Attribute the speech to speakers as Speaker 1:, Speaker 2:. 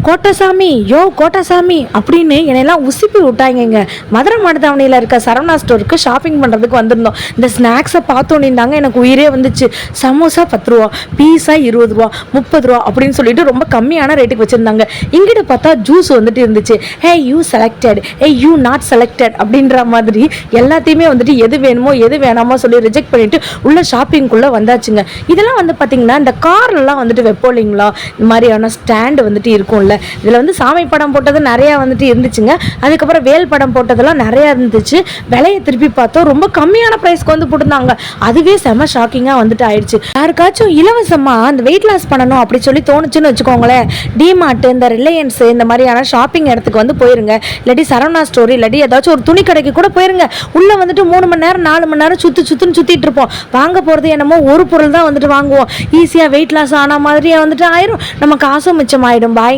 Speaker 1: கோட்டசாமி யோ கோட்டசாமி அப்படின்னு என்னெல்லாம் உசுப்பி விட்டாங்க. மதுரை மாடுதாவணியில் இருக்க சரவணா ஸ்டோருக்கு ஷாப்பிங் பண்ணுறதுக்கு வந்திருந்தோம். இந்த ஸ்நாக்ஸை பார்த்தோன்னே தாங்க எனக்கு உயிரே வந்துச்சு. சமோசா 10 ரூபா, பீஸா 20 ரூபா, 30 ரூபா அப்படின்னு சொல்லிட்டு ரொம்ப கம்மியான ரேட்டுக்கு வச்சுருந்தாங்க. இங்கிட்ட பார்த்தா ஜூஸ் வந்துட்டு இருந்துச்சு. Hey you selected, hey you not selected அப்படின்ற மாதிரி எல்லாத்தையுமே வந்துட்டு எது வேணுமோ எது வேணாமோ சொல்லி ரிஜெக்ட் பண்ணிட்டு உள்ள ஷாப்பிங்குள்ளே வந்தாச்சுங்க. இதெல்லாம் வந்து பார்த்தீங்கன்னா இந்த கார்லலாம் வந்துட்டு வைப்போம் இல்லைங்களா, இந்த மாதிரியான ஸ்டாண்டு வந்துட்டு இருக்கும்ல. இதில் வந்து சாமி படம் போட்டது நிறையா வந்துட்டு இருந்துச்சுங்க. அதுக்கப்புறம் வேல் படம் போட்டதெல்லாம் நிறையா இருந்துச்சு. விலையை திருப்பி பார்த்தோம் ரொம்ப கம்மியான ப்ரைஸ்க்கு வந்து போட்டிருந்தாங்க. அதுவே செம ஷாக்கிங்காக வந்துட்டு ஆயிடுச்சு. யாருக்காச்சும் இலவசமாக அந்த வெயிட் லாஸ் பண்ணணும் அப்படி சொல்லி தோணுச்சுன்னு வச்சுக்கோங்களேன், டிமார்ட், இந்த ரிலையன்ஸ், இந்த மாதிரியான ஷாப்பிங் இடத்துக்கு வந்து போயிருங்க. இல்லாட்டி சரவணா ஸ்டோரி, இல்லாட்டி ஏதாச்சும் ஒரு துணி கடைக்கு கூட போயிருங்க. உள்ளே வந்துட்டு 3 மணி நேரம் 4 மணி நேரம் சுற்றிட்டு இருப்போம். வாங்க போகிறது என்னமோ ஒரு பொருள் தான் வந்துட்டு வாங்குவோம். ஈஸியாக வெயிட் லாஸ் ஆன மாதிரியே வந்துட்டு ஆயிரும். நம்ம காசும் மிச்சமாயிடும். பாய்.